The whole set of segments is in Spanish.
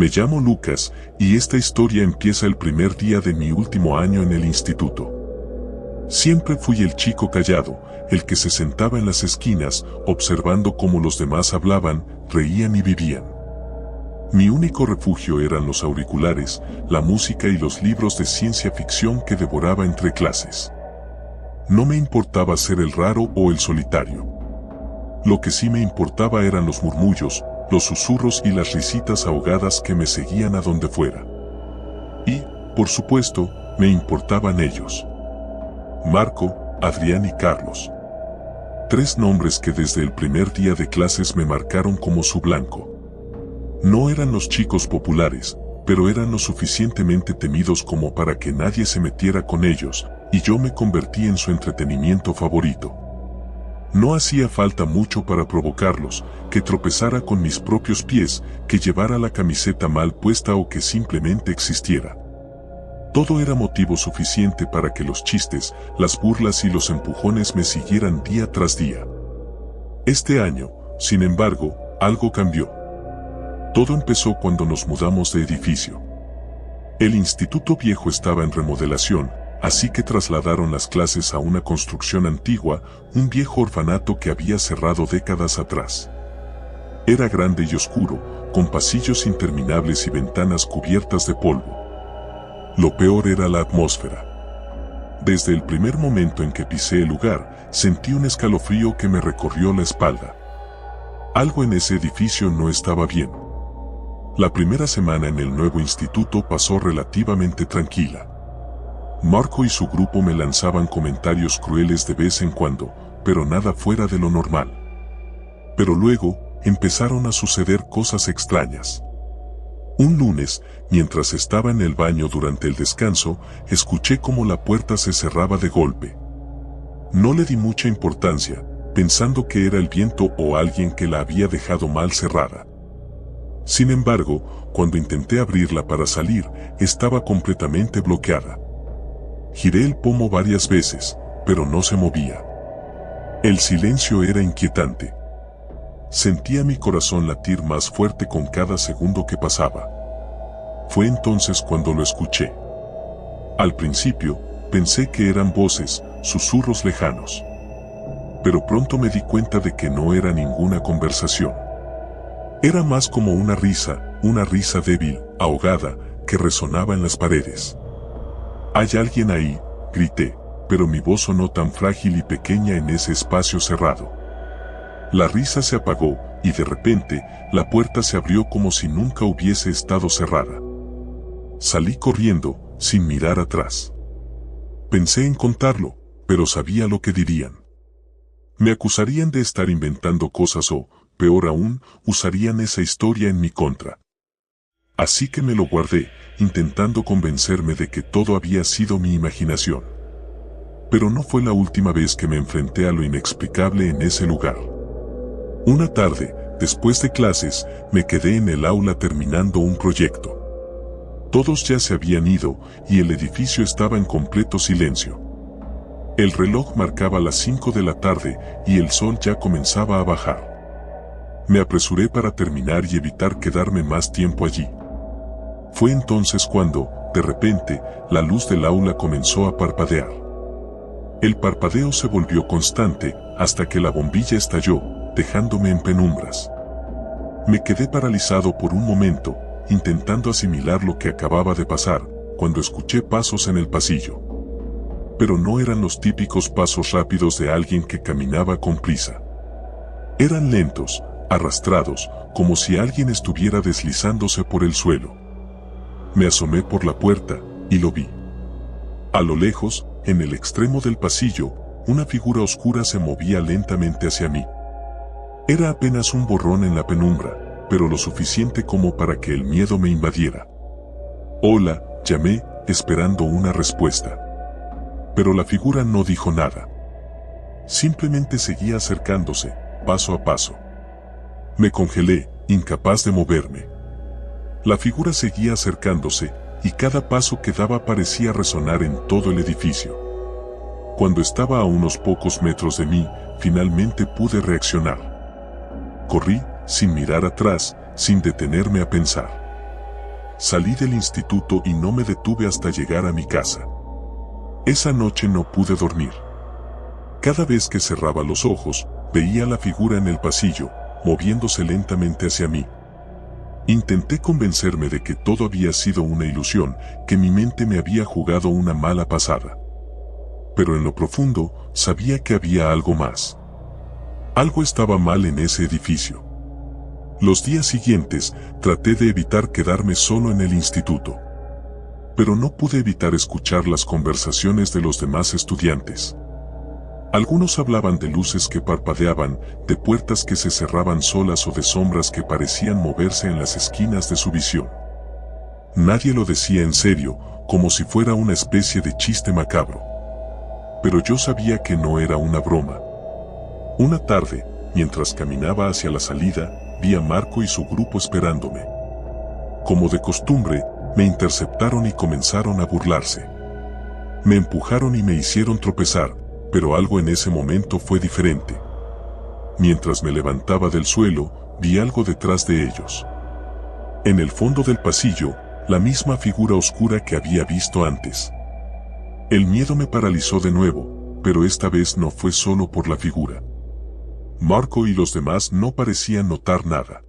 Me llamo Lucas, y esta historia empieza el primer día de mi último año en el instituto. Siempre fui el chico callado, el que se sentaba en las esquinas, observando cómo los demás hablaban, reían y vivían. Mi único refugio eran los auriculares, la música y los libros de ciencia ficción que devoraba entre clases. No me importaba ser el raro o el solitario. Lo que sí me importaba eran los murmullos, los susurros y las risitas ahogadas que me seguían a donde fuera. Y, por supuesto, me importaban ellos. Marco, Adrián y Carlos. 3 nombres que desde el primer día de clases me marcaron como su blanco. No eran los chicos populares, pero eran lo suficientemente temidos como para que nadie se metiera con ellos, y yo me convertí en su entretenimiento favorito. No hacía falta mucho para provocarlos, que tropezara con mis propios pies, que llevara la camiseta mal puesta o que simplemente existiera. Todo era motivo suficiente para que los chistes, las burlas y los empujones me siguieran día tras día. Este año, sin embargo, algo cambió. Todo empezó cuando nos mudamos de edificio. El instituto viejo estaba en remodelación, así que trasladaron las clases a una construcción antigua, un viejo orfanato que había cerrado décadas atrás. Era grande y oscuro, con pasillos interminables y ventanas cubiertas de polvo. Lo peor era la atmósfera. Desde el primer momento en que pisé el lugar, sentí un escalofrío que me recorrió la espalda. Algo en ese edificio no estaba bien. La primera semana en el nuevo instituto pasó relativamente tranquila. Marco y su grupo me lanzaban comentarios crueles de vez en cuando, pero nada fuera de lo normal. Pero luego, empezaron a suceder cosas extrañas. Un lunes, mientras estaba en el baño durante el descanso, escuché cómo la puerta se cerraba de golpe. No le di mucha importancia, pensando que era el viento o alguien que la había dejado mal cerrada. Sin embargo, cuando intenté abrirla para salir, estaba completamente bloqueada. Giré el pomo varias veces, pero no se movía. El silencio era inquietante. Sentía mi corazón latir más fuerte con cada segundo que pasaba. Fue entonces cuando lo escuché. Al principio, pensé que eran voces, susurros lejanos. Pero pronto me di cuenta de que no era ninguna conversación. Era más como una risa débil, ahogada, que resonaba en las paredes. «¿Hay alguien ahí?», grité, pero mi voz sonó tan frágil y pequeña en ese espacio cerrado. La risa se apagó, y de repente, la puerta se abrió como si nunca hubiese estado cerrada. Salí corriendo, sin mirar atrás. Pensé en contarlo, pero sabía lo que dirían. Me acusarían de estar inventando cosas o, peor aún, usarían esa historia en mi contra. Así que me lo guardé, intentando convencerme de que todo había sido mi imaginación. Pero no fue la última vez que me enfrenté a lo inexplicable en ese lugar. Una tarde, después de clases, me quedé en el aula terminando un proyecto. Todos ya se habían ido, y el edificio estaba en completo silencio. El reloj marcaba las 5 de la tarde, y el sol ya comenzaba a bajar. Me apresuré para terminar y evitar quedarme más tiempo allí. Fue entonces cuando, de repente, la luz del aula comenzó a parpadear. El parpadeo se volvió constante, hasta que la bombilla estalló, dejándome en penumbras. Me quedé paralizado por un momento, intentando asimilar lo que acababa de pasar, cuando escuché pasos en el pasillo. Pero no eran los típicos pasos rápidos de alguien que caminaba con prisa. Eran lentos, arrastrados, como si alguien estuviera deslizándose por el suelo. Me asomé por la puerta, y lo vi. A lo lejos, en el extremo del pasillo, una figura oscura se movía lentamente hacia mí. Era apenas un borrón en la penumbra, pero lo suficiente como para que el miedo me invadiera. «Hola», llamé, esperando una respuesta. Pero la figura no dijo nada. Simplemente seguía acercándose, paso a paso. Me congelé, incapaz de moverme. La figura seguía acercándose, y cada paso que daba parecía resonar en todo el edificio. Cuando estaba a unos pocos metros de mí, finalmente pude reaccionar. Corrí, sin mirar atrás, sin detenerme a pensar. salí del instituto y no me detuve hasta llegar a mi casa. Esa noche no pude dormir. Cada vez que cerraba los ojos, veía la figura en el pasillo, moviéndose lentamente hacia mí. Intenté convencerme de que todo había sido una ilusión, que mi mente me había jugado una mala pasada. Pero en lo profundo, sabía que había algo más. Algo estaba mal en ese edificio. Los días siguientes, traté de evitar quedarme solo en el instituto. Pero no pude evitar escuchar las conversaciones de los demás estudiantes. Algunos hablaban de luces que parpadeaban, de puertas que se cerraban solas o de sombras que parecían moverse en las esquinas de su visión. Nadie lo decía en serio, como si fuera una especie de chiste macabro. Pero yo sabía que no era una broma. Una tarde, mientras caminaba hacia la salida, vi a Marco y su grupo esperándome. Como de costumbre, me interceptaron y comenzaron a burlarse. Me empujaron y me hicieron tropezar, pero algo en ese momento fue diferente. Mientras me levantaba del suelo, vi algo detrás de ellos. En el fondo del pasillo, la misma figura oscura que había visto antes. El miedo me paralizó de nuevo, pero esta vez no fue solo por la figura. Marco y los demás no parecían notar nada.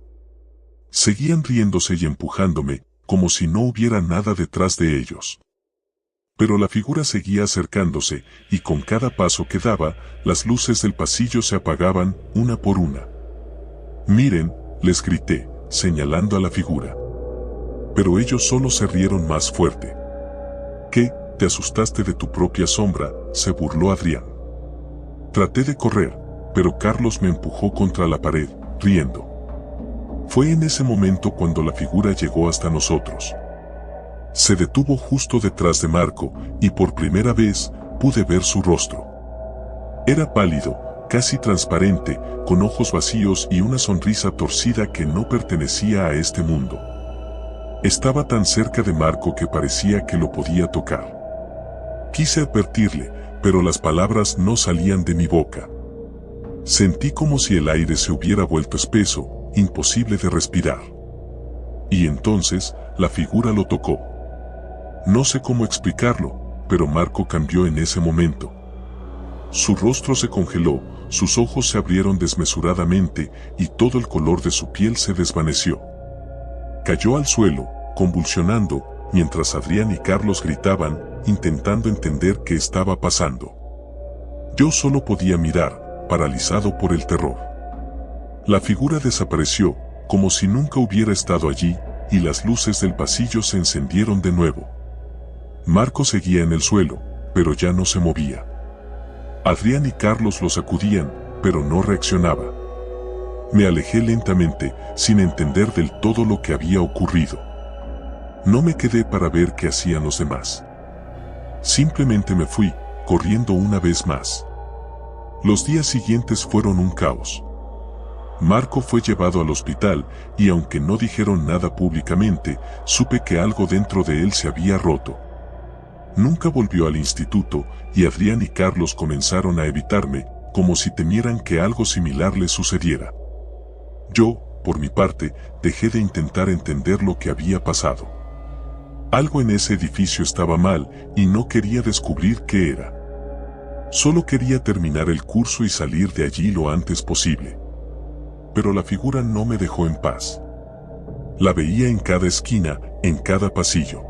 Seguían riéndose y empujándome, como si no hubiera nada detrás de ellos. Pero la figura seguía acercándose, y con cada paso que daba, las luces del pasillo se apagaban, una por una. «Miren», les grité, señalando a la figura. Pero ellos solo se rieron más fuerte. «¿Qué? ¿Te asustaste de tu propia sombra?», se burló Adrián. Traté de correr, pero Carlos me empujó contra la pared, riendo. Fue en ese momento cuando la figura llegó hasta nosotros. Se detuvo justo detrás de Marco, y por primera vez, pude ver su rostro. Era pálido, casi transparente, con ojos vacíos y una sonrisa torcida que no pertenecía a este mundo. Estaba tan cerca de Marco que parecía que lo podía tocar. Quise advertirle, pero las palabras no salían de mi boca. Sentí como si el aire se hubiera vuelto espeso, imposible de respirar. Y entonces, la figura lo tocó. No sé cómo explicarlo, pero Marco cambió en ese momento. Su rostro se congeló, sus ojos se abrieron desmesuradamente y todo el color de su piel se desvaneció. Cayó al suelo, convulsionando, mientras Adrián y Carlos gritaban, intentando entender qué estaba pasando. Yo solo podía mirar, paralizado por el terror. La figura desapareció, como si nunca hubiera estado allí, y las luces del pasillo se encendieron de nuevo. Marco seguía en el suelo, pero ya no se movía. Adrián y Carlos lo sacudían, pero no reaccionaba. Me alejé lentamente, sin entender del todo lo que había ocurrido. No me quedé para ver qué hacían los demás. Simplemente me fui, corriendo una vez más. Los días siguientes fueron un caos. Marco fue llevado al hospital, y aunque no dijeron nada públicamente, supe que algo dentro de él se había roto. Nunca volvió al instituto, y Adrián y Carlos comenzaron a evitarme, como si temieran que algo similar les sucediera. Yo, por mi parte, dejé de intentar entender lo que había pasado. Algo en ese edificio estaba mal, y no quería descubrir qué era. Solo quería terminar el curso y salir de allí lo antes posible. Pero la figura no me dejó en paz. La veía en cada esquina, en cada pasillo.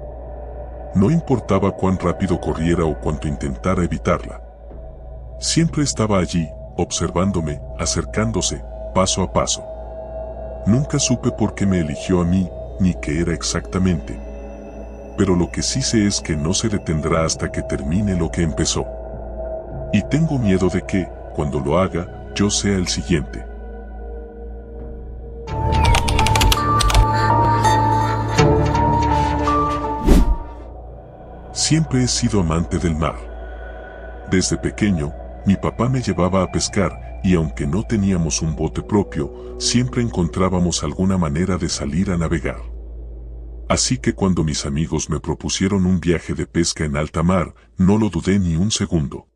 No importaba cuán rápido corriera o cuánto intentara evitarla. Siempre estaba allí, observándome, acercándose, paso a paso. Nunca supe por qué me eligió a mí, ni qué era exactamente. Pero lo que sí sé es que no se detendrá hasta que termine lo que empezó. Y tengo miedo de que, cuando lo haga, yo sea el siguiente. Siempre he sido amante del mar. Desde pequeño, mi papá me llevaba a pescar, y aunque no teníamos un bote propio, siempre encontrábamos alguna manera de salir a navegar. Así que cuando mis amigos me propusieron un viaje de pesca en alta mar, no lo dudé ni un segundo.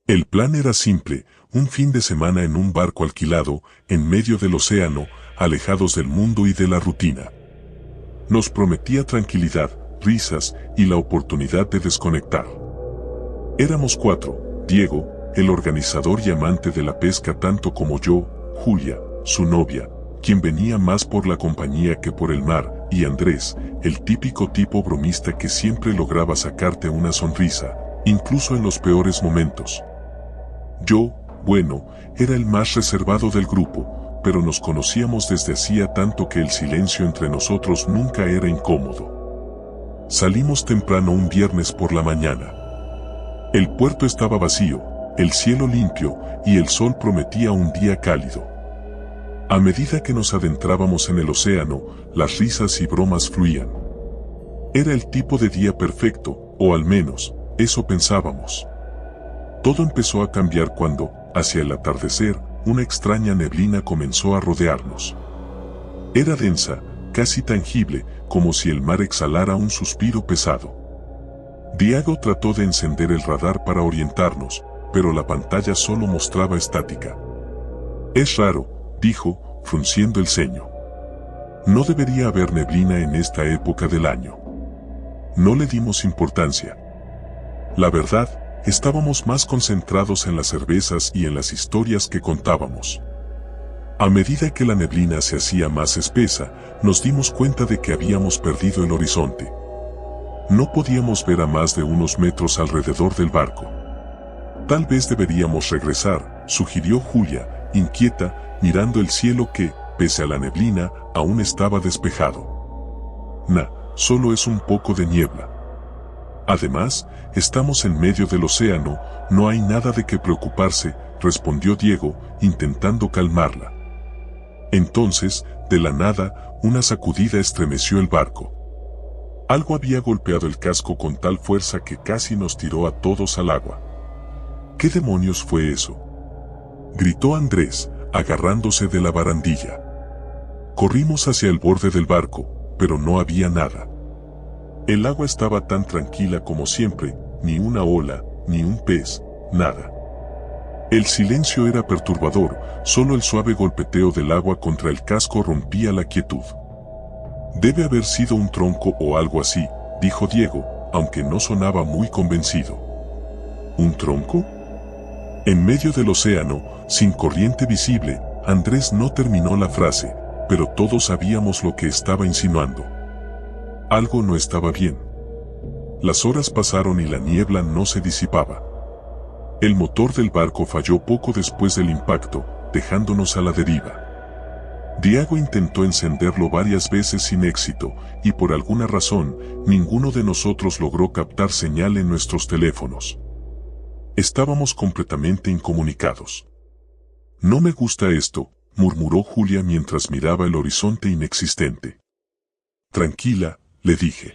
El plan era simple, un fin de semana en un barco alquilado, en medio del océano, alejados del mundo y de la rutina. Nos prometía tranquilidad, risas y la oportunidad de desconectar. Éramos 4, Diego, el organizador y amante de la pesca tanto como yo, Julia, su novia, quien venía más por la compañía que por el mar, y Andrés, el típico tipo bromista que siempre lograba sacarte una sonrisa, incluso en los peores momentos. Yo, bueno, era el más reservado del grupo, pero nos conocíamos desde hacía tanto que el silencio entre nosotros nunca era incómodo. Salimos temprano un viernes por la mañana. El puerto estaba vacío, el cielo limpio y el sol prometía un día cálido. A medida que nos adentrábamos en el océano, las risas y bromas fluían. Era el tipo de día perfecto, o al menos, eso pensábamos. Todo empezó a cambiar cuando, hacia el atardecer, una extraña neblina comenzó a rodearnos. Era densa, casi tangible, como si el mar exhalara un suspiro pesado. Diego trató de encender el radar para orientarnos, pero la pantalla solo mostraba estática. Es raro, dijo, frunciendo el ceño. No debería haber neblina en esta época del año. No le dimos importancia. La verdad, estábamos más concentrados en las cervezas y en las historias que contábamos. A medida que la neblina se hacía más espesa, nos dimos cuenta de que habíamos perdido el horizonte. No podíamos ver a más de unos metros alrededor del barco. Tal vez deberíamos regresar, sugirió Julia, inquieta, mirando el cielo que, pese a la neblina, aún estaba despejado. Solo es un poco de niebla. Además, estamos en medio del océano, no hay nada de qué preocuparse, respondió Diego, intentando calmarla. Entonces, de la nada, una sacudida estremeció el barco. Algo había golpeado el casco con tal fuerza que casi nos tiró a todos al agua. ¿Qué demonios fue eso?, gritó Andrés, agarrándose de la barandilla. Corrimos hacia el borde del barco, pero no había nada. El agua estaba tan tranquila como siempre, ni una ola, ni un pez, nada. El silencio era perturbador, solo el suave golpeteo del agua contra el casco rompía la quietud. Debe haber sido un tronco o algo así, dijo Diego, aunque no sonaba muy convencido. ¿Un tronco? En medio del océano, sin corriente visible, Andrés no terminó la frase, pero todos sabíamos lo que estaba insinuando. Algo no estaba bien. Las horas pasaron y la niebla no se disipaba. El motor del barco falló poco después del impacto, dejándonos a la deriva. Diego intentó encenderlo varias veces sin éxito, y por alguna razón, ninguno de nosotros logró captar señal en nuestros teléfonos. Estábamos completamente incomunicados. No me gusta esto, murmuró Julia mientras miraba el horizonte inexistente. Tranquila, le dije.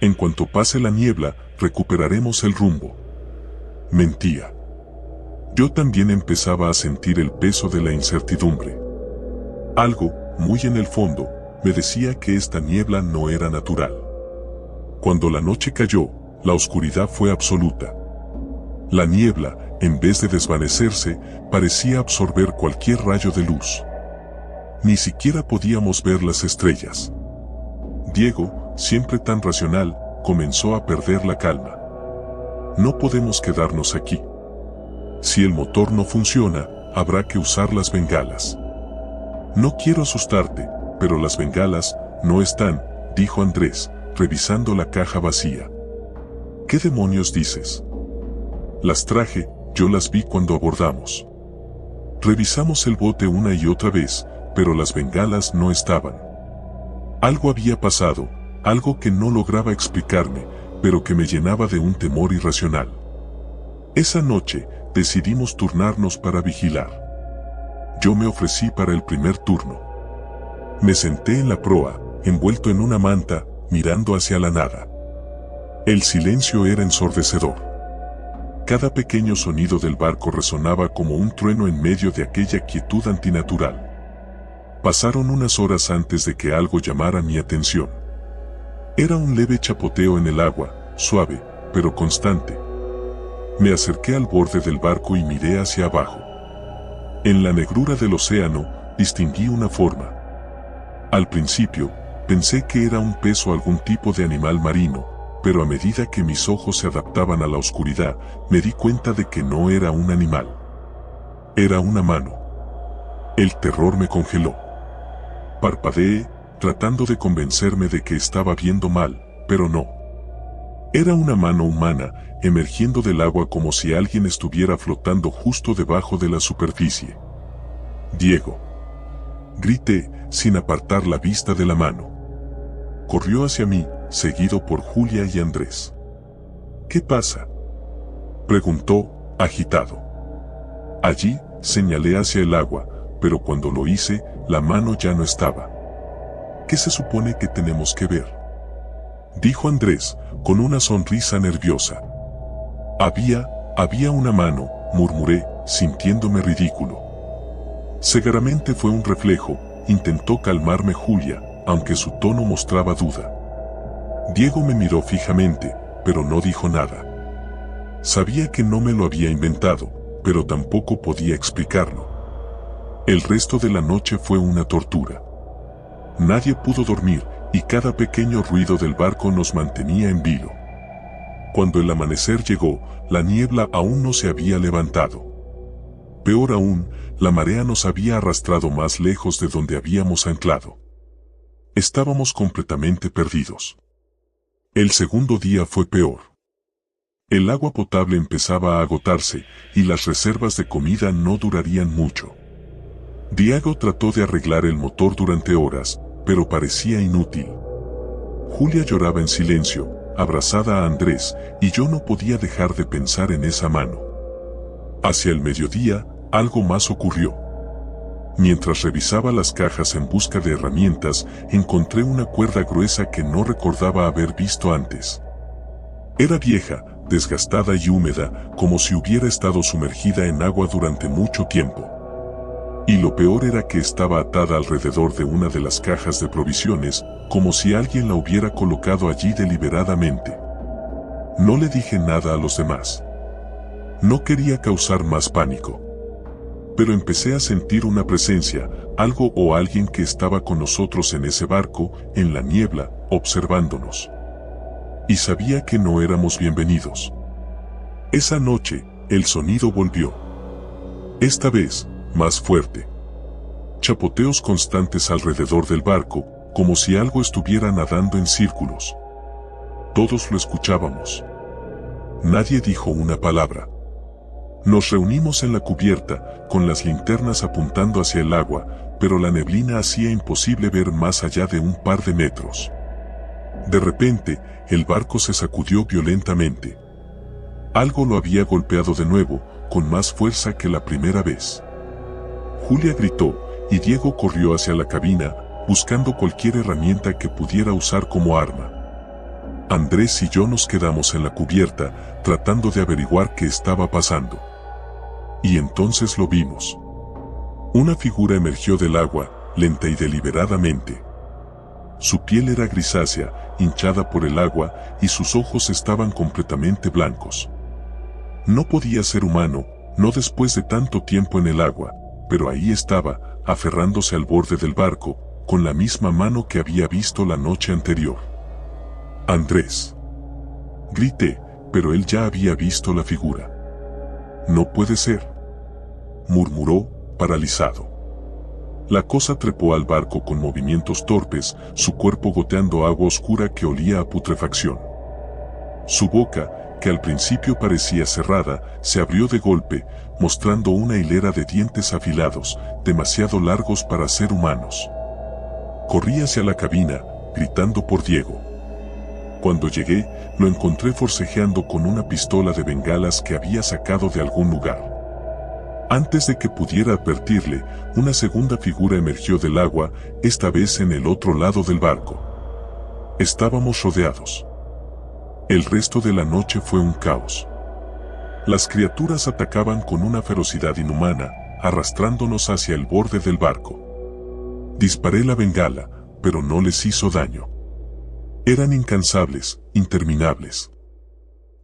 En cuanto pase la niebla, recuperaremos el rumbo. Mentía. Yo también empezaba a sentir el peso de la incertidumbre. Algo, muy en el fondo, me decía que esta niebla no era natural. Cuando la noche cayó, la oscuridad fue absoluta. La niebla, en vez de desvanecerse, parecía absorber cualquier rayo de luz. Ni siquiera podíamos ver las estrellas. Diego, siempre tan racional, comenzó a perder la calma. No podemos quedarnos aquí. Si el motor no funciona, habrá que usar las bengalas. No quiero asustarte, pero las bengalas no están, dijo Andrés, revisando la caja vacía. ¿Qué demonios dices? Las traje, yo las vi cuando abordamos. Revisamos el bote una y otra vez, pero las bengalas no estaban. Algo había pasado, algo que no lograba explicarme, pero que me llenaba de un temor irracional. Esa noche, decidimos turnarnos para vigilar. Yo me ofrecí para el primer turno. Me senté en la proa, envuelto en una manta, mirando hacia la nada. El silencio era ensordecedor. Cada pequeño sonido del barco resonaba como un trueno en medio de aquella quietud antinatural. Pasaron unas horas antes de que algo llamara mi atención. Era un leve chapoteo en el agua, suave, pero constante. Me acerqué al borde del barco y miré hacia abajo. En la negrura del océano, distinguí una forma. Al principio, Pensé que era un pez o algún tipo de animal marino, pero a medida que mis ojos se adaptaban a la oscuridad, me di cuenta de que no era un animal. Era una mano. El terror me congeló. Parpadeé, tratando de convencerme de que estaba viendo mal, pero no. Era una mano humana, emergiendo del agua como si alguien estuviera flotando justo debajo de la superficie. «Diego», grité, sin apartar la vista de la mano. Corrió hacia mí, seguido por Julia y Andrés. «¿Qué pasa?», preguntó, agitado. Allí, señalé hacia el agua, pero cuando lo hice, la mano ya no estaba. «¿Qué se supone que tenemos que ver?», dijo Andrés, con una sonrisa nerviosa. Había una mano», murmuré, sintiéndome ridículo. Seguramente fue un reflejo, intentó calmarme Julia, aunque su tono mostraba duda. Diego me miró fijamente, pero no dijo nada. Sabía que no me lo había inventado, pero tampoco podía explicarlo. El resto de la noche fue una tortura. Nadie pudo dormir, y cada pequeño ruido del barco nos mantenía en vilo. Cuando el amanecer llegó, la niebla aún no se había levantado. Peor aún, la marea nos había arrastrado más lejos de donde habíamos anclado. Estábamos completamente perdidos. El segundo día fue peor. El agua potable empezaba a agotarse, y las reservas de comida no durarían mucho. Diego trató de arreglar el motor durante horas, pero parecía inútil. Julia lloraba en silencio, abrazada a Andrés, y yo no podía dejar de pensar en esa mano. Hacia el mediodía, algo más ocurrió. Mientras revisaba las cajas en busca de herramientas, encontré una cuerda gruesa que no recordaba haber visto antes. Era vieja, desgastada y húmeda, como si hubiera estado sumergida en agua durante mucho tiempo. Y lo peor era que estaba atada alrededor de una de las cajas de provisiones, como si alguien la hubiera colocado allí deliberadamente. No le dije nada a los demás. No quería causar más pánico. Pero empecé a sentir una presencia, algo o alguien que estaba con nosotros en ese barco, en la niebla, observándonos. Y sabía que no éramos bienvenidos. Esa noche, el sonido volvió. Esta vez, más fuerte. Chapoteos constantes alrededor del barco, como si algo estuviera nadando en círculos. Todos lo escuchábamos. Nadie dijo una palabra. Nos reunimos en la cubierta, con las linternas apuntando hacia el agua, pero la neblina hacía imposible ver más allá de un par de metros. De repente, el barco se sacudió violentamente. Algo lo había golpeado de nuevo, con más fuerza que la primera vez. Julia gritó, y Diego corrió hacia la cabina, buscando cualquier herramienta que pudiera usar como arma. Andrés y yo nos quedamos en la cubierta, tratando de averiguar qué estaba pasando. Y entonces lo vimos. Una figura emergió del agua, lenta y deliberadamente. Su piel era grisácea, hinchada por el agua, y sus ojos estaban completamente blancos. No podía ser humano, no después de tanto tiempo en el agua, pero ahí estaba, aferrándose al borde del barco, con la misma mano que había visto la noche anterior. «Andrés», grité, pero él ya había visto la figura. «No puede ser», murmuró, paralizado. La cosa trepó al barco con movimientos torpes, su cuerpo goteando agua oscura que olía a putrefacción. Su boca, que al principio parecía cerrada, se abrió de golpe, mostrando una hilera de dientes afilados, demasiado largos para ser humanos. Corrí hacia la cabina, gritando por Diego. Cuando llegué, lo encontré forcejeando con una pistola de bengalas que había sacado de algún lugar. Antes de que pudiera advertirle, una segunda figura emergió del agua, esta vez en el otro lado del barco. Estábamos rodeados. El resto de la noche fue un caos. Las criaturas atacaban con una ferocidad inhumana, arrastrándonos hacia el borde del barco. Disparé la bengala, pero no les hizo daño. Eran incansables, interminables.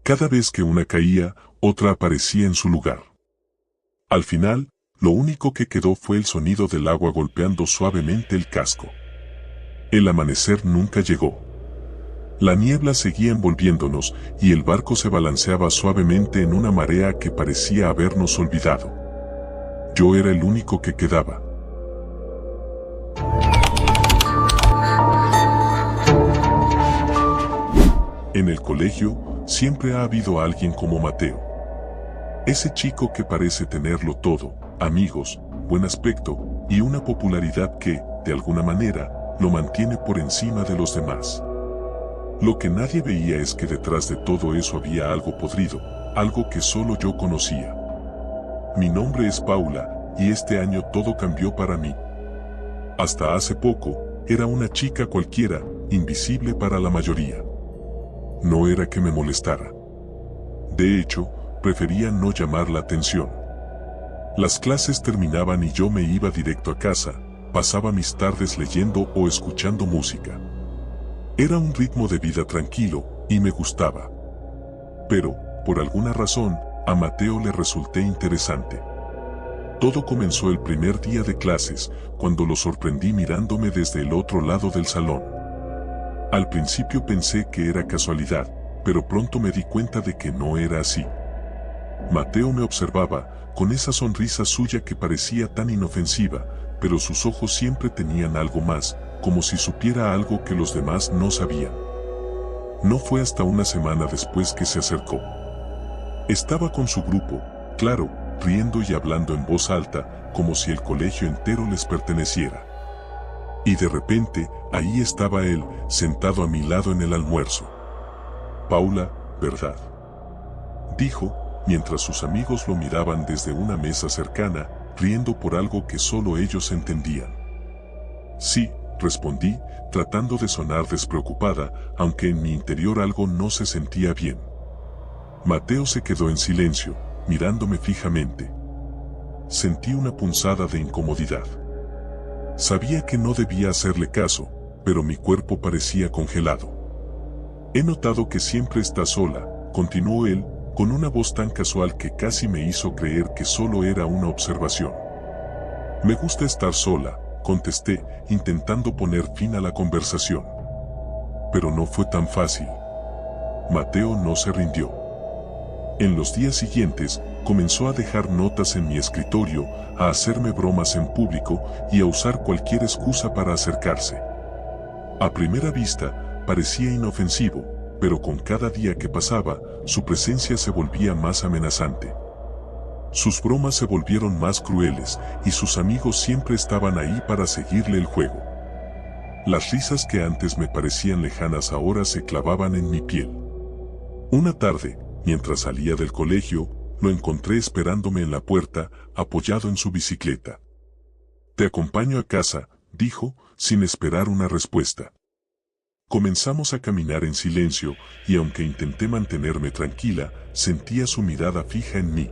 Cada vez que una caía, otra aparecía en su lugar. Al final, lo único que quedó fue el sonido del agua golpeando suavemente el casco. El amanecer nunca llegó. La niebla seguía envolviéndonos y el barco se balanceaba suavemente en una marea que parecía habernos olvidado. Yo era el único que quedaba. En el colegio siempre ha habido alguien como Mateo. Ese chico que parece tenerlo todo, amigos, buen aspecto y una popularidad que, de alguna manera, lo mantiene por encima de los demás. Lo que nadie veía es que detrás de todo eso había algo podrido, algo que solo yo conocía. Mi nombre es Paula, y este año todo cambió para mí. Hasta hace poco, era una chica cualquiera, invisible para la mayoría. No era que me molestara. De hecho, prefería no llamar la atención. Las clases terminaban y yo me iba directo a casa, pasaba mis tardes leyendo o escuchando música. Era un ritmo de vida tranquilo, y me gustaba. Pero, por alguna razón, a Mateo le resulté interesante. Todo comenzó el primer día de clases, cuando lo sorprendí mirándome desde el otro lado del salón. Al principio pensé que era casualidad, pero pronto me di cuenta de que no era así. Mateo me observaba, con esa sonrisa suya que parecía tan inofensiva, pero sus ojos siempre tenían algo más, como si supiera algo que los demás no sabían. No fue hasta una semana después que se acercó. Estaba con su grupo, claro, riendo y hablando en voz alta, como si el colegio entero les perteneciera. Y de repente, ahí estaba él, sentado a mi lado en el almuerzo. Paula, ¿verdad?, dijo, mientras sus amigos lo miraban desde una mesa cercana, riendo por algo que solo ellos entendían. Sí, respondí, tratando de sonar despreocupada, aunque en mi interior algo no se sentía bien. Mateo se quedó en silencio, mirándome fijamente. Sentí una punzada de incomodidad. Sabía que no debía hacerle caso, pero mi cuerpo parecía congelado. He notado que siempre está sola, continuó él, con una voz tan casual que casi me hizo creer que solo era una observación. Me gusta estar sola, contesté, intentando poner fin a la conversación. Pero no fue tan fácil. Mateo no se rindió. En los días siguientes, comenzó a dejar notas en mi escritorio, a hacerme bromas en público y a usar cualquier excusa para acercarse. A primera vista, parecía inofensivo, pero con cada día que pasaba, su presencia se volvía más amenazante. Sus bromas se volvieron más crueles, y sus amigos siempre estaban ahí para seguirle el juego. Las risas que antes me parecían lejanas ahora se clavaban en mi piel. Una tarde, mientras salía del colegio, lo encontré esperándome en la puerta, apoyado en su bicicleta. «Te acompaño a casa», dijo, sin esperar una respuesta. Comenzamos a caminar en silencio, y aunque intenté mantenerme tranquila, sentía su mirada fija en mí.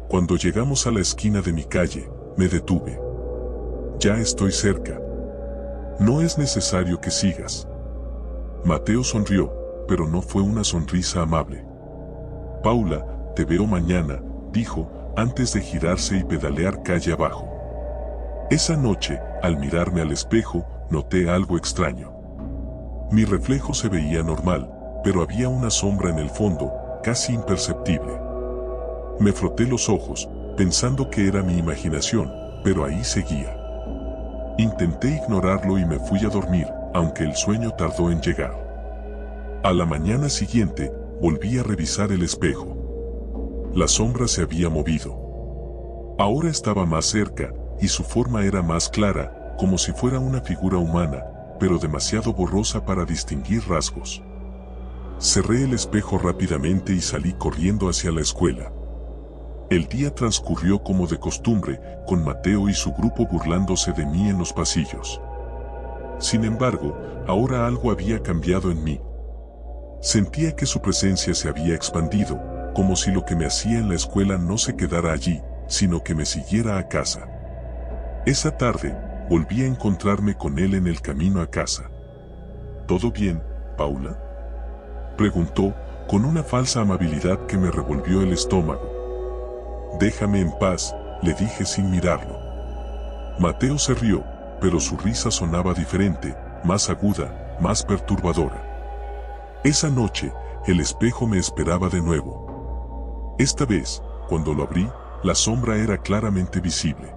Cuando llegamos a la esquina de mi calle, me detuve. «Ya estoy cerca. No es necesario que sigas». Mateo sonrió, pero no fue una sonrisa amable. «Paula, te veo mañana», dijo, antes de girarse y pedalear calle abajo. Esa noche, al mirarme al espejo, noté algo extraño. Mi reflejo se veía normal, pero había una sombra en el fondo, casi imperceptible. Me froté los ojos, pensando que era mi imaginación, pero ahí seguía. Intenté ignorarlo y me fui a dormir, aunque el sueño tardó en llegar. A la mañana siguiente, volví a revisar el espejo. La sombra se había movido. Ahora estaba más cerca, y su forma era más clara, como si fuera una figura humana, pero demasiado borrosa para distinguir rasgos. Cerré el espejo rápidamente y salí corriendo hacia la escuela. El día transcurrió como de costumbre, con Mateo y su grupo burlándose de mí en los pasillos. Sin embargo, ahora algo había cambiado en mí. Sentía que su presencia se había expandido, como si lo que me hacía en la escuela no se quedara allí, sino que me siguiera a casa. Esa tarde, volví a encontrarme con él en el camino a casa. ¿Todo bien, Paula?, preguntó, con una falsa amabilidad que me revolvió el estómago. «Déjame en paz», le dije sin mirarlo. Mateo se rió, pero su risa sonaba diferente, más aguda, más perturbadora. Esa noche, el espejo me esperaba de nuevo. Esta vez, cuando lo abrí, la sombra era claramente visible.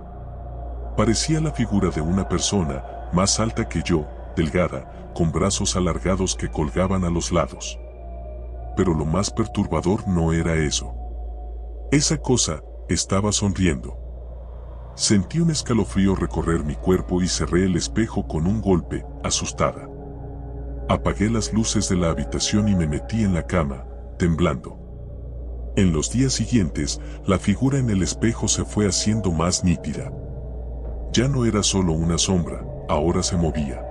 Parecía la figura de una persona, más alta que yo, delgada, con brazos alargados que colgaban a los lados. Pero lo más perturbador no era eso. Esa cosa estaba sonriendo. Sentí un escalofrío recorrer mi cuerpo y cerré el espejo con un golpe, asustada. Apagué las luces de la habitación y me metí en la cama, temblando. En los días siguientes, la figura en el espejo se fue haciendo más nítida. Ya no era solo una sombra, ahora se movía.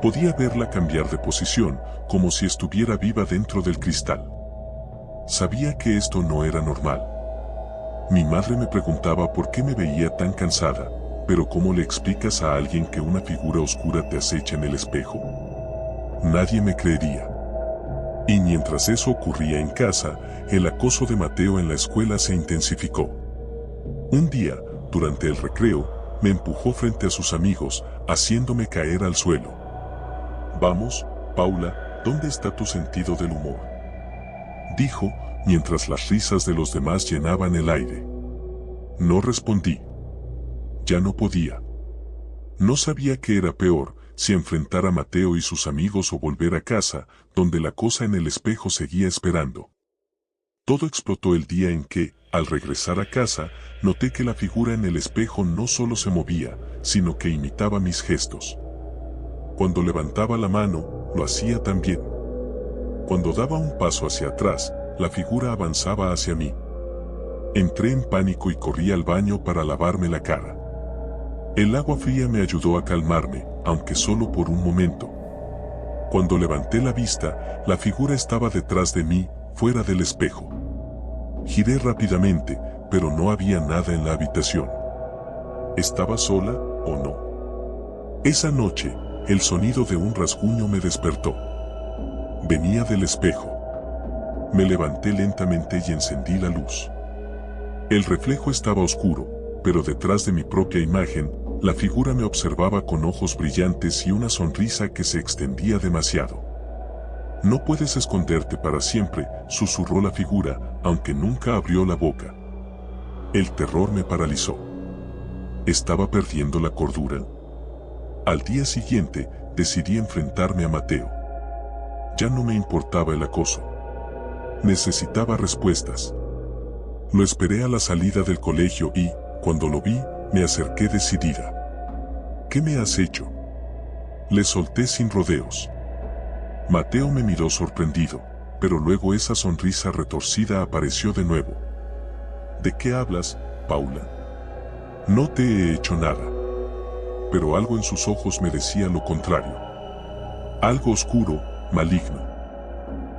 Podía verla cambiar de posición, como si estuviera viva dentro del cristal. Sabía que esto no era normal. Mi madre me preguntaba por qué me veía tan cansada, pero ¿cómo le explicas a alguien que una figura oscura te acecha en el espejo? Nadie me creería. Y mientras eso ocurría en casa, el acoso de Mateo en la escuela se intensificó. Un día, durante el recreo, me empujó frente a sus amigos, haciéndome caer al suelo. «Vamos, Paula, ¿dónde está tu sentido del humor?», dijo, mientras las risas de los demás llenaban el aire. No respondí. Ya no podía. No sabía qué era peor, si enfrentar a Mateo y sus amigos o volver a casa, donde la cosa en el espejo seguía esperando. Todo explotó el día en que, al regresar a casa, noté que la figura en el espejo no solo se movía, sino que imitaba mis gestos. Cuando levantaba la mano, lo hacía también. Cuando daba un paso hacia atrás, la figura avanzaba hacia mí. Entré en pánico y corrí al baño para lavarme la cara. El agua fría me ayudó a calmarme, aunque solo por un momento. Cuando levanté la vista, la figura estaba detrás de mí, fuera del espejo. Giré rápidamente, pero no había nada en la habitación. ¿Estaba sola o no? Esa noche, el sonido de un rasguño me despertó. Venía del espejo. Me levanté lentamente y encendí la luz. El reflejo estaba oscuro, pero detrás de mi propia imagen, la figura me observaba con ojos brillantes y una sonrisa que se extendía demasiado. «No puedes esconderte para siempre», susurró la figura, aunque nunca abrió la boca. El terror me paralizó. ¿Estaba perdiendo la cordura? Al día siguiente, decidí enfrentarme a Mateo. Ya no me importaba el acoso. Necesitaba respuestas. Lo esperé a la salida del colegio y, cuando lo vi, me acerqué decidida. «¿Qué me has hecho?», le solté sin rodeos. Mateo me miró sorprendido, pero luego esa sonrisa retorcida apareció de nuevo. «¿De qué hablas, Paula? No te he hecho nada». Pero algo en sus ojos me decía lo contrario. Algo oscuro, maligno.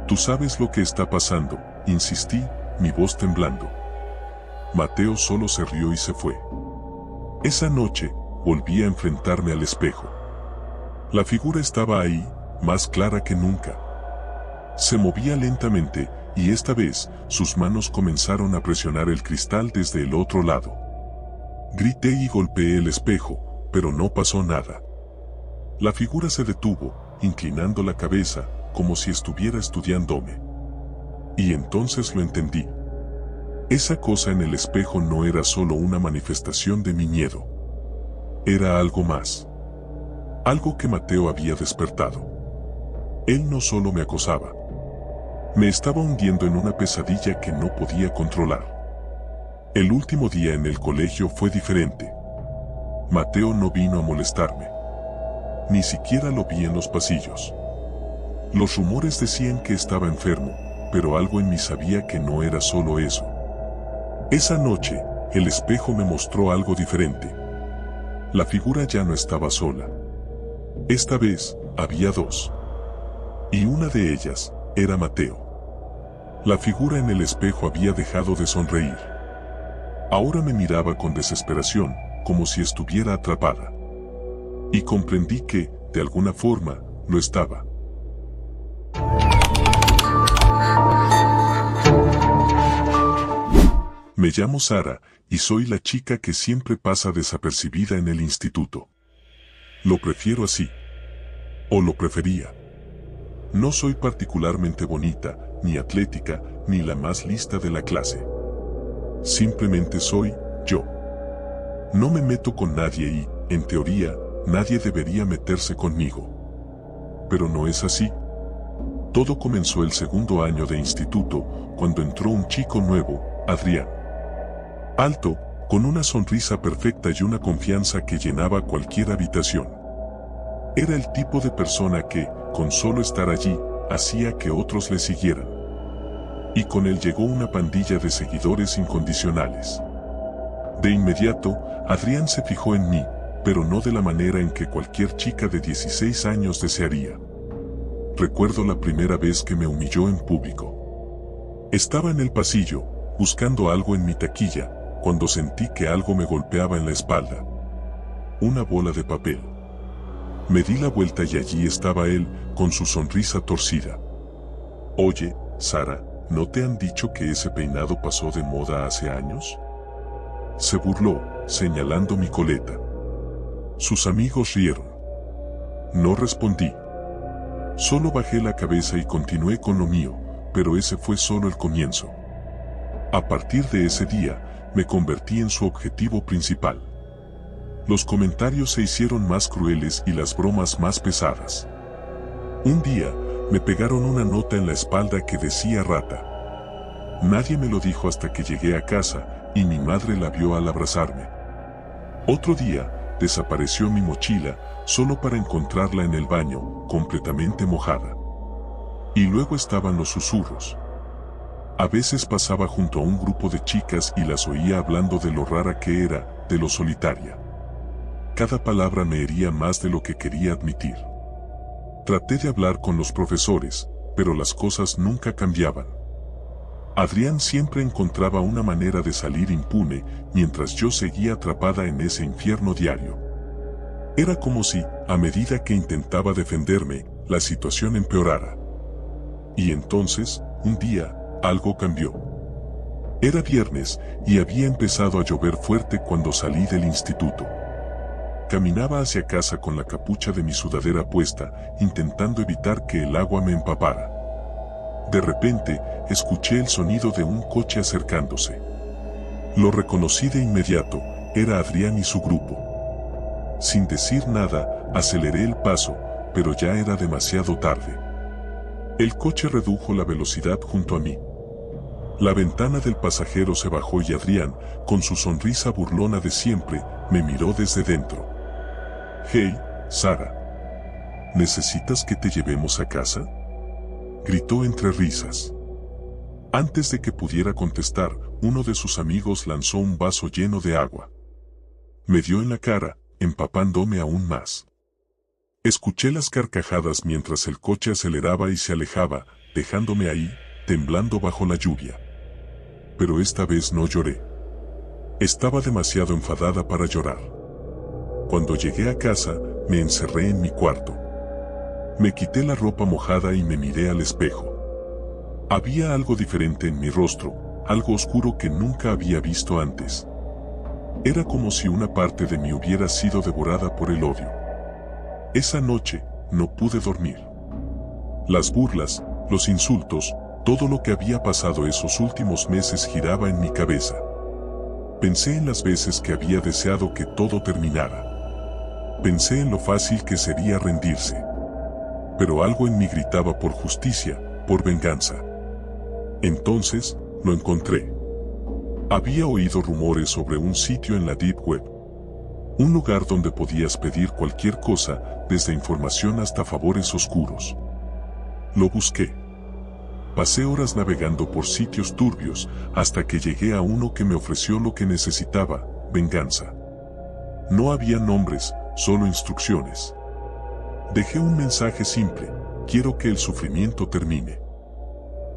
«Tú sabes lo que está pasando», insistí, mi voz temblando. Mateo solo se rió y se fue. Esa noche, volví a enfrentarme al espejo. La figura estaba ahí, más clara que nunca. Se movía lentamente, y esta vez, sus manos comenzaron a presionar el cristal desde el otro lado. Grité y golpeé el espejo, pero no pasó nada. La figura se detuvo, inclinando la cabeza, como si estuviera estudiándome. Y entonces lo entendí. Esa cosa en el espejo no era solo una manifestación de mi miedo. Era algo más. Algo que Mateo había despertado. Él no solo me acosaba. Me estaba hundiendo en una pesadilla que no podía controlar. El último día en el colegio fue diferente. Mateo no vino a molestarme. Ni siquiera lo vi en los pasillos. Los rumores decían que estaba enfermo, pero algo en mí sabía que no era solo eso. Esa noche, el espejo me mostró algo diferente. La figura ya no estaba sola. Esta vez, había dos. Y una de ellas, era Mateo. La figura en el espejo había dejado de sonreír. Ahora me miraba con desesperación, como si estuviera atrapada. Y comprendí que, de alguna forma, lo estaba. Me llamo Sara, y soy la chica que siempre pasa desapercibida en el instituto. Lo prefiero así. O lo prefería. No soy particularmente bonita, ni atlética, ni la más lista de la clase. Simplemente soy yo. No me meto con nadie y, en teoría, nadie debería meterse conmigo. Pero no es así. Todo comenzó el segundo año de instituto, cuando entró un chico nuevo, Adrián. Alto, con una sonrisa perfecta y una confianza que llenaba cualquier habitación. Era el tipo de persona que, con solo estar allí, hacía que otros le siguieran. Y con él llegó una pandilla de seguidores incondicionales. De inmediato, Adrián se fijó en mí, pero no de la manera en que cualquier chica de 16 años desearía. Recuerdo la primera vez que me humilló en público. Estaba en el pasillo, buscando algo en mi taquilla, cuando sentí que algo me golpeaba en la espalda. Una bola de papel. Me di la vuelta y allí estaba él, con su sonrisa torcida. Oye, Sara, ¿no te han dicho que ese peinado pasó de moda hace años? Se burló, señalando mi coleta. Sus amigos rieron. No respondí. Solo bajé la cabeza y continué con lo mío, pero ese fue solo el comienzo. A partir de ese día, me convertí en su objetivo principal. Los comentarios se hicieron más crueles y las bromas más pesadas. Un día, me pegaron una nota en la espalda que decía rata. Nadie me lo dijo hasta que llegué a casa, y mi madre la vio al abrazarme. Otro día, desapareció mi mochila, solo para encontrarla en el baño, completamente mojada. Y luego estaban los susurros. A veces pasaba junto a un grupo de chicas y las oía hablando de lo rara que era, de lo solitaria. Cada palabra me hería más de lo que quería admitir. Traté de hablar con los profesores, pero las cosas nunca cambiaban. Adrián siempre encontraba una manera de salir impune, mientras yo seguía atrapada en ese infierno diario. Era como si, a medida que intentaba defenderme, la situación empeorara. Y entonces, un día, algo cambió. Era viernes, y había empezado a llover fuerte cuando salí del instituto. Caminaba hacia casa con la capucha de mi sudadera puesta, intentando evitar que el agua me empapara. De repente, escuché el sonido de un coche acercándose. Lo reconocí de inmediato, era Adrián y su grupo. Sin decir nada, aceleré el paso, pero ya era demasiado tarde. El coche redujo la velocidad junto a mí. La ventana del pasajero se bajó y Adrián, con su sonrisa burlona de siempre, me miró desde dentro. «Hey, Sara. ¿Necesitas que te llevemos a casa?», gritó entre risas. Antes de que pudiera contestar, uno de sus amigos lanzó un vaso lleno de agua. Me dio en la cara, empapándome aún más. Escuché las carcajadas mientras el coche aceleraba y se alejaba, dejándome ahí, temblando bajo la lluvia. Pero esta vez no lloré. Estaba demasiado enfadada para llorar. Cuando llegué a casa, me encerré en mi cuarto. Me quité la ropa mojada y me miré al espejo. Había algo diferente en mi rostro, algo oscuro que nunca había visto antes. Era como si una parte de mí hubiera sido devorada por el odio. Esa noche, no pude dormir. Las burlas, los insultos, todo lo que había pasado esos últimos meses giraba en mi cabeza. Pensé en las veces que había deseado que todo terminara. Pensé en lo fácil que sería rendirse. Pero algo en mí gritaba por justicia, por venganza. Entonces, lo encontré. Había oído rumores sobre un sitio en la Deep Web. Un lugar donde podías pedir cualquier cosa, desde información hasta favores oscuros. Lo busqué. Pasé horas navegando por sitios turbios, hasta que llegué a uno que me ofreció lo que necesitaba, venganza. No había nombres, solo instrucciones. Dejé un mensaje simple: quiero que el sufrimiento termine.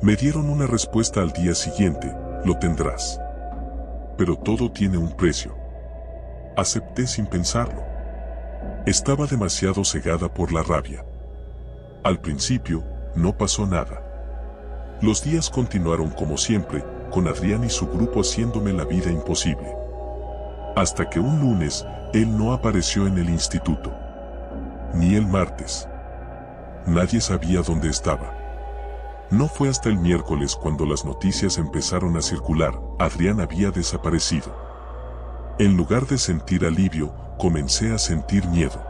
Me dieron una respuesta al día siguiente: lo tendrás. Pero todo tiene un precio. Acepté sin pensarlo. Estaba demasiado cegada por la rabia. Al principio, no pasó nada. Los días continuaron como siempre, con Adrián y su grupo haciéndome la vida imposible. Hasta que un lunes, él no apareció en el instituto. Ni el martes. Nadie sabía dónde estaba. No fue hasta el miércoles cuando las noticias empezaron a circular, Adrián había desaparecido. En lugar de sentir alivio, comencé a sentir miedo.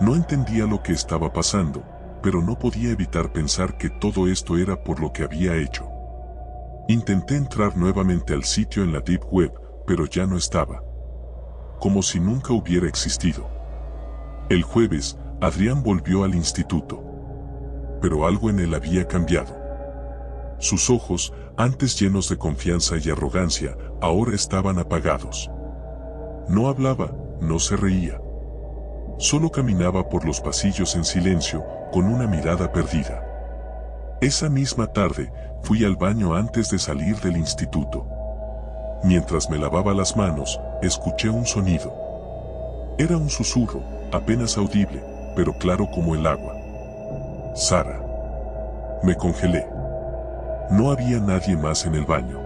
No entendía lo que estaba pasando, pero no podía evitar pensar que todo esto era por lo que había hecho. Intenté entrar nuevamente al sitio en la Deep Web, pero ya no estaba. Como si nunca hubiera existido. El jueves, Adrián volvió al instituto. Pero algo en él había cambiado. Sus ojos, antes llenos de confianza y arrogancia, ahora estaban apagados. No hablaba, no se reía. Solo caminaba por los pasillos en silencio, con una mirada perdida. Esa misma tarde, fui al baño antes de salir del instituto. Mientras me lavaba las manos, escuché un sonido. Era un susurro, apenas audible, pero claro como el agua. Sara. Me congelé. No había nadie más en el baño.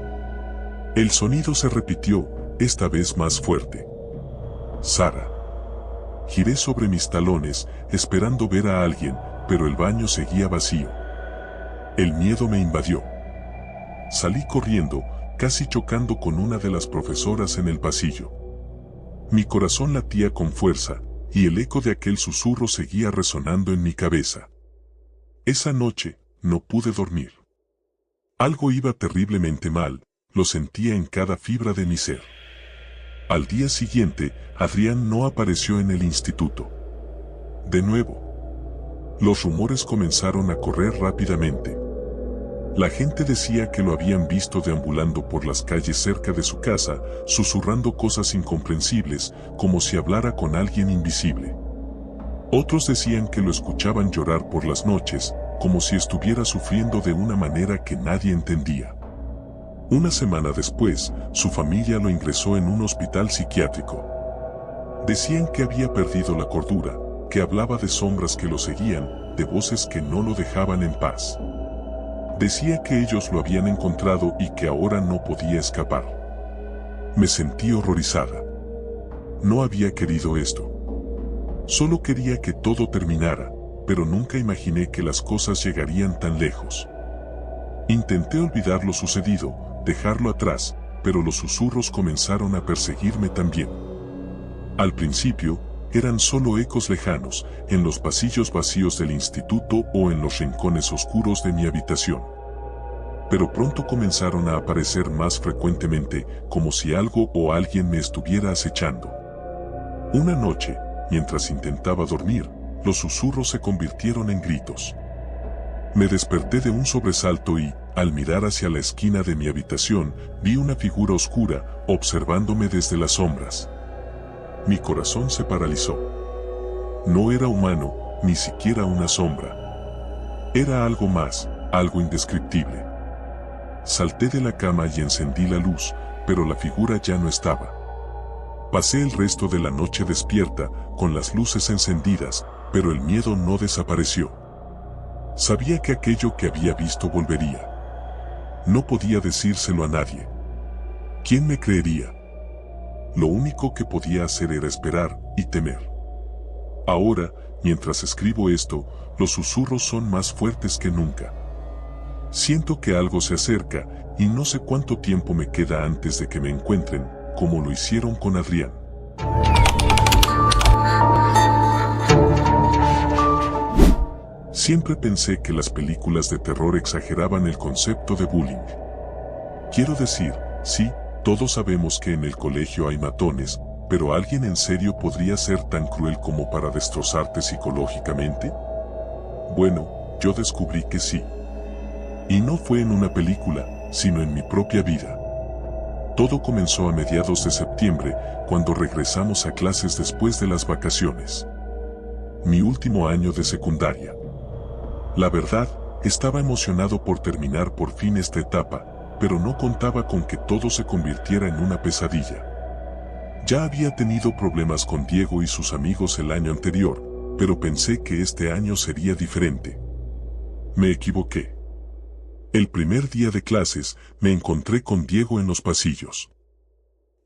El sonido se repitió, esta vez más fuerte. Sara. Giré sobre mis talones, esperando ver a alguien, pero el baño seguía vacío. El miedo me invadió. Salí corriendo, casi chocando con una de las profesoras en el pasillo. Mi corazón latía con fuerza, y el eco de aquel susurro seguía resonando en mi cabeza. Esa noche, no pude dormir. Algo iba terriblemente mal, lo sentía en cada fibra de mi ser. Al día siguiente, Adrián no apareció en el instituto. De nuevo. Los rumores comenzaron a correr rápidamente. La gente decía que lo habían visto deambulando por las calles cerca de su casa, susurrando cosas incomprensibles, como si hablara con alguien invisible. Otros decían que lo escuchaban llorar por las noches, como si estuviera sufriendo de una manera que nadie entendía. Una semana después, su familia lo ingresó en un hospital psiquiátrico. Decían que había perdido la cordura, que hablaba de sombras que lo seguían, de voces que no lo dejaban en paz. Decía que ellos lo habían encontrado y que ahora no podía escapar. Me sentí horrorizada. No había querido esto. Solo quería que todo terminara, pero nunca imaginé que las cosas llegarían tan lejos. Intenté olvidar lo sucedido, dejarlo atrás, pero los susurros comenzaron a perseguirme también. Al principio, eran solo ecos lejanos, en los pasillos vacíos del instituto o en los rincones oscuros de mi habitación. Pero pronto comenzaron a aparecer más frecuentemente, como si algo o alguien me estuviera acechando. Una noche, mientras intentaba dormir, los susurros se convirtieron en gritos. Me desperté de un sobresalto y, al mirar hacia la esquina de mi habitación, vi una figura oscura, observándome desde las sombras. Mi corazón se paralizó. No era humano, ni siquiera una sombra. Era algo más, algo indescriptible. Salté de la cama y encendí la luz, pero la figura ya no estaba. Pasé el resto de la noche despierta, con las luces encendidas, pero el miedo no desapareció. Sabía que aquello que había visto volvería. No podía decírselo a nadie. ¿Quién me creería? Lo único que podía hacer era esperar y temer. Ahora, mientras escribo esto, los susurros son más fuertes que nunca. Siento que algo se acerca, y no sé cuánto tiempo me queda antes de que me encuentren, como lo hicieron con Adrián. Siempre pensé que las películas de terror exageraban el concepto de bullying. Quiero decir, sí, todos sabemos que en el colegio hay matones, pero ¿alguien en serio podría ser tan cruel como para destrozarte psicológicamente? Bueno, yo descubrí que sí. Y no fue en una película, sino en mi propia vida. Todo comenzó a mediados de septiembre, cuando regresamos a clases después de las vacaciones. Mi último año de secundaria. La verdad, estaba emocionado por terminar por fin esta etapa, pero no contaba con que todo se convirtiera en una pesadilla. Ya había tenido problemas con Diego y sus amigos el año anterior, pero pensé que este año sería diferente. Me equivoqué. El primer día de clases, me encontré con Diego en los pasillos.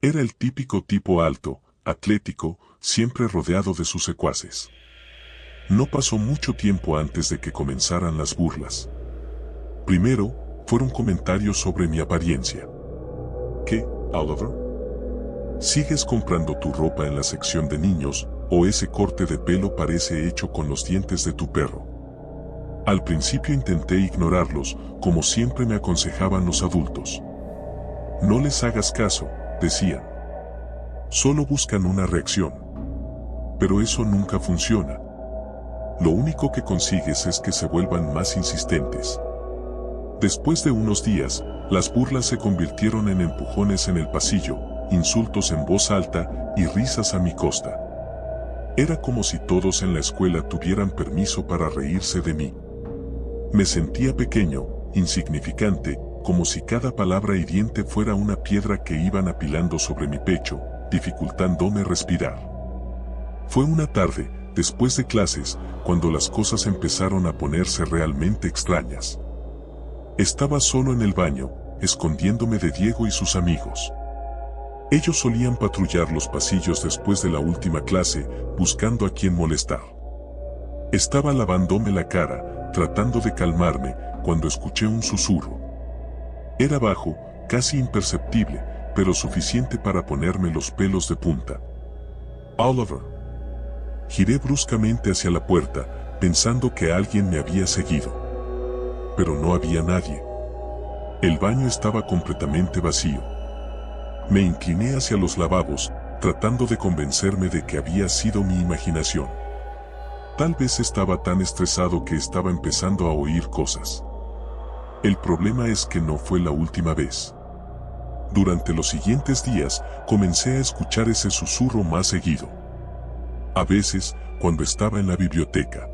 Era el típico tipo alto, atlético, siempre rodeado de sus secuaces. No pasó mucho tiempo antes de que comenzaran las burlas. Primero, fueron comentarios sobre mi apariencia. ¿Qué, Oliver? ¿Sigues comprando tu ropa en la sección de niños, o ese corte de pelo parece hecho con los dientes de tu perro? Al principio intenté ignorarlos, como siempre me aconsejaban los adultos. No les hagas caso, decían. Solo buscan una reacción. Pero eso nunca funciona. Lo único que consigues es que se vuelvan más insistentes. Después de unos días, las burlas se convirtieron en empujones en el pasillo, insultos en voz alta y risas a mi costa. Era como si todos en la escuela tuvieran permiso para reírse de mí. Me sentía pequeño, insignificante, como si cada palabra hiriente fuera una piedra que iban apilando sobre mi pecho, dificultándome respirar. Fue una tarde, después de clases, cuando las cosas empezaron a ponerse realmente extrañas. Estaba solo en el baño, escondiéndome de Diego y sus amigos. Ellos solían patrullar los pasillos después de la última clase, buscando a quien molestar. Estaba lavándome la cara, tratando de calmarme, cuando escuché un susurro. Era bajo, casi imperceptible, pero suficiente para ponerme los pelos de punta. Oliver. Giré bruscamente hacia la puerta, pensando que alguien me había seguido. Pero no había nadie. El baño estaba completamente vacío. Me incliné hacia los lavabos, tratando de convencerme de que había sido mi imaginación. Tal vez estaba tan estresado que estaba empezando a oír cosas. El problema es que no fue la última vez. Durante los siguientes días, comencé a escuchar ese susurro más seguido. A veces, cuando estaba en la biblioteca.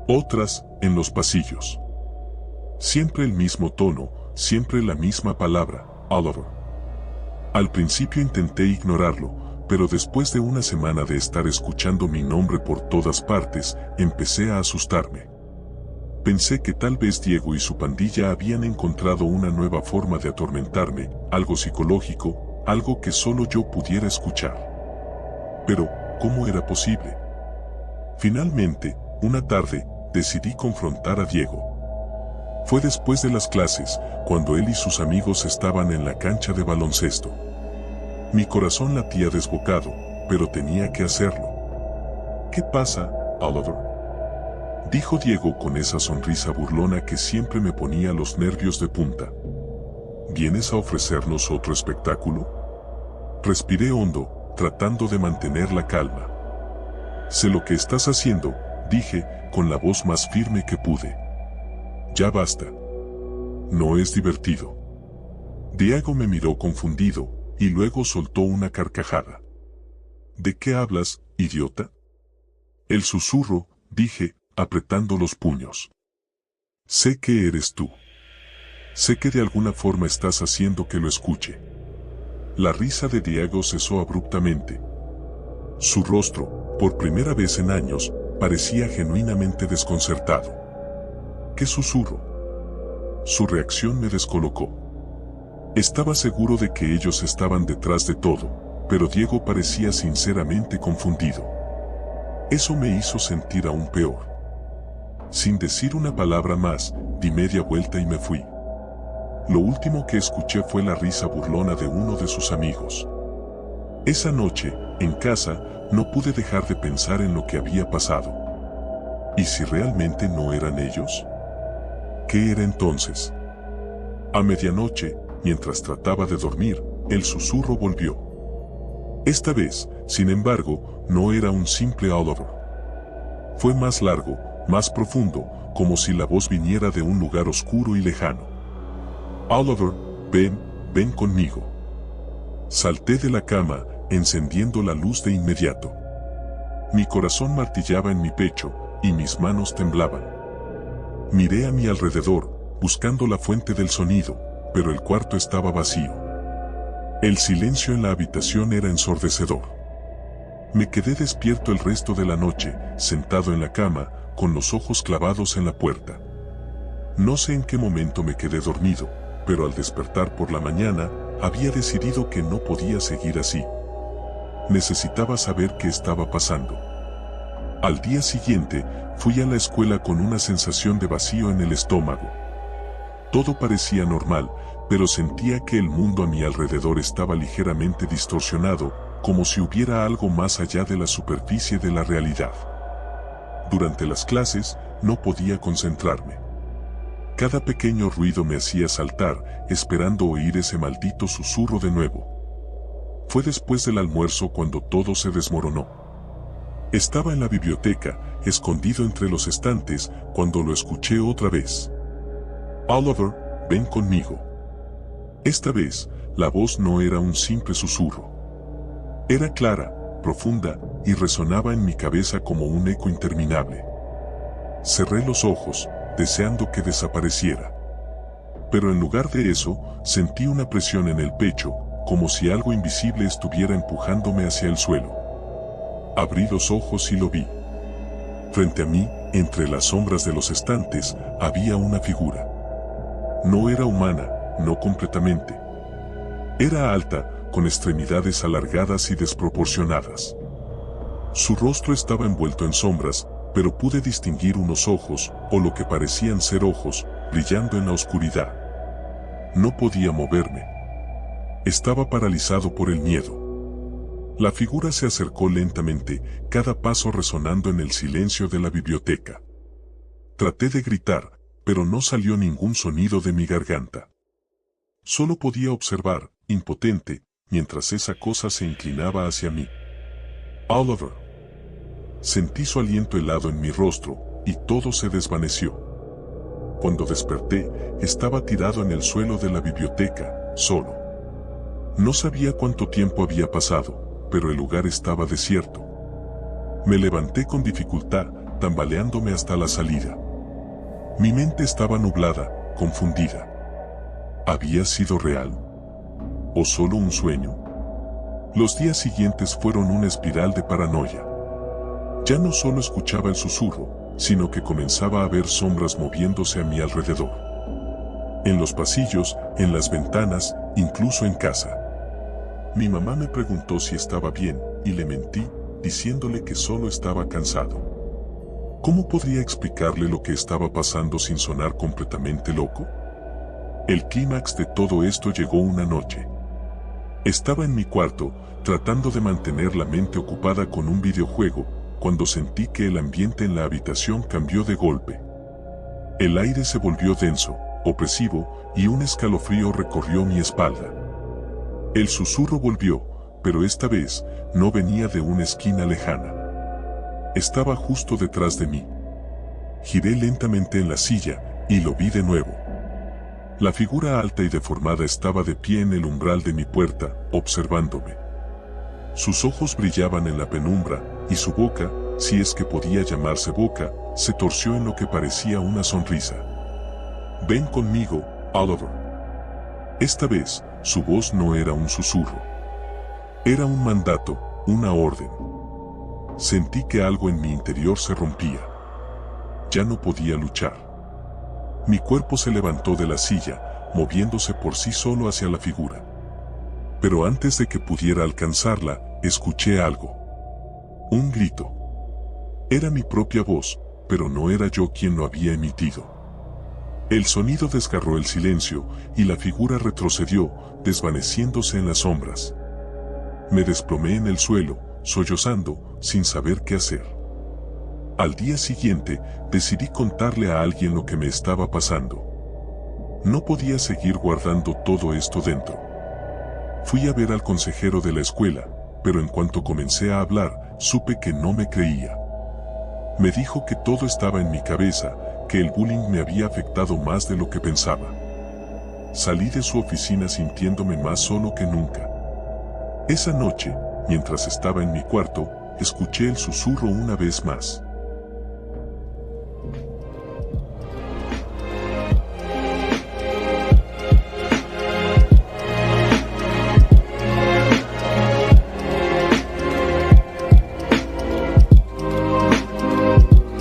Otras, en los pasillos. Siempre el mismo tono, siempre la misma palabra, Oliver. Al principio intenté ignorarlo, pero después de una semana de estar escuchando mi nombre por todas partes, empecé a asustarme. Pensé que tal vez Diego y su pandilla habían encontrado una nueva forma de atormentarme, algo psicológico, algo que solo yo pudiera escuchar. Pero, ¿cómo era posible? Finalmente, una tarde, decidí confrontar a Diego. Fue después de las clases, cuando él y sus amigos estaban en la cancha de baloncesto. Mi corazón latía desbocado, pero tenía que hacerlo. ¿Qué pasa, Oliver? Dijo Diego con esa sonrisa burlona que siempre me ponía los nervios de punta. ¿Vienes a ofrecernos otro espectáculo? Respiré hondo, tratando de mantener la calma. Sé lo que estás haciendo, dije, con la voz más firme que pude. Ya basta. No es divertido. Diego me miró confundido, y luego soltó una carcajada. ¿De qué hablas, idiota? El susurro, dije, apretando los puños. Sé que eres tú. Sé que de alguna forma estás haciendo que lo escuche. La risa de Diego cesó abruptamente. Su rostro, por primera vez en años, parecía genuinamente desconcertado. ¿Qué susurro? Su reacción me descolocó. Estaba seguro de que ellos estaban detrás de todo, pero Diego parecía sinceramente confundido. Eso me hizo sentir aún peor. Sin decir una palabra más, di media vuelta y me fui. Lo último que escuché fue la risa burlona de uno de sus amigos. Esa noche, en casa, no pude dejar de pensar en lo que había pasado. ¿Y si realmente no eran ellos? ¿Qué era entonces? A medianoche, mientras trataba de dormir, el susurro volvió. Esta vez, sin embargo, no era un simple Oliver. Fue más largo, más profundo, como si la voz viniera de un lugar oscuro y lejano. Oliver, ven conmigo. Salté de la cama, encendiendo la luz de inmediato. Mi corazón martillaba en mi pecho, y mis manos temblaban. Miré a mi alrededor, buscando la fuente del sonido, pero el cuarto estaba vacío. El silencio en la habitación era ensordecedor. Me quedé despierto el resto de la noche, sentado en la cama, con los ojos clavados en la puerta. No sé en qué momento me quedé dormido, pero al despertar por la mañana, había decidido que no podía seguir así. Necesitaba saber qué estaba pasando. Al día siguiente, fui a la escuela con una sensación de vacío en el estómago. Todo parecía normal, pero sentía que el mundo a mi alrededor estaba ligeramente distorsionado, como si hubiera algo más allá de la superficie de la realidad. Durante las clases, no podía concentrarme. Cada pequeño ruido me hacía saltar, esperando oír ese maldito susurro de nuevo. Fue después del almuerzo cuando todo se desmoronó. Estaba en la biblioteca, escondido entre los estantes, cuando lo escuché otra vez. Oliver, ven conmigo. Esta vez, la voz no era un simple susurro. Era clara, profunda, y resonaba en mi cabeza como un eco interminable. Cerré los ojos, deseando que desapareciera. Pero en lugar de eso, sentí una presión en el pecho, como si algo invisible estuviera empujándome hacia el suelo. Abrí los ojos y lo vi. Frente a mí, entre las sombras de los estantes, había una figura. No era humana, no completamente. Era alta, con extremidades alargadas y desproporcionadas. Su rostro estaba envuelto en sombras, pero pude distinguir unos ojos, o lo que parecían ser ojos, brillando en la oscuridad. No podía moverme. Estaba paralizado por el miedo. La figura se acercó lentamente, cada paso resonando en el silencio de la biblioteca. Traté de gritar, pero no salió ningún sonido de mi garganta. Solo podía observar, impotente, mientras esa cosa se inclinaba hacia mí. Oliver. Sentí su aliento helado en mi rostro, y todo se desvaneció. Cuando desperté, estaba tirado en el suelo de la biblioteca, solo. No sabía cuánto tiempo había pasado, pero el lugar estaba desierto. Me levanté con dificultad, tambaleándome hasta la salida. Mi mente estaba nublada, confundida. ¿Había sido real? ¿O solo un sueño? Los días siguientes fueron una espiral de paranoia. Ya no solo escuchaba el susurro, sino que comenzaba a ver sombras moviéndose a mi alrededor. En los pasillos, en las ventanas, incluso en casa. Mi mamá me preguntó si estaba bien, y le mentí, diciéndole que solo estaba cansado. ¿Cómo podría explicarle lo que estaba pasando sin sonar completamente loco? El clímax de todo esto llegó una noche. Estaba en mi cuarto, tratando de mantener la mente ocupada con un videojuego, cuando sentí que el ambiente en la habitación cambió de golpe. El aire se volvió denso, opresivo, y un escalofrío recorrió mi espalda. El susurro volvió, pero esta vez, no venía de una esquina lejana. Estaba justo detrás de mí. Giré lentamente en la silla, y lo vi de nuevo. La figura alta y deformada estaba de pie en el umbral de mi puerta, observándome. Sus ojos brillaban en la penumbra, y su boca, si es que podía llamarse boca, se torció en lo que parecía una sonrisa. Ven conmigo, Oliver. Esta vez, su voz no era un susurro. Era un mandato, una orden. Sentí que algo en mi interior se rompía. Ya no podía luchar. Mi cuerpo se levantó de la silla, moviéndose por sí solo hacia la figura. Pero antes de que pudiera alcanzarla, escuché algo. Un grito. Era mi propia voz, pero no era yo quien lo había emitido. El sonido desgarró el silencio, y la figura retrocedió, desvaneciéndose en las sombras. Me desplomé en el suelo, sollozando, sin saber qué hacer. Al día siguiente, decidí contarle a alguien lo que me estaba pasando. No podía seguir guardando todo esto dentro. Fui a ver al consejero de la escuela, pero en cuanto comencé a hablar, supe que no me creía. Me dijo que todo estaba en mi cabeza, que el bullying me había afectado más de lo que pensaba. Salí de su oficina sintiéndome más solo que nunca. Esa noche, mientras estaba en mi cuarto, escuché el susurro una vez más.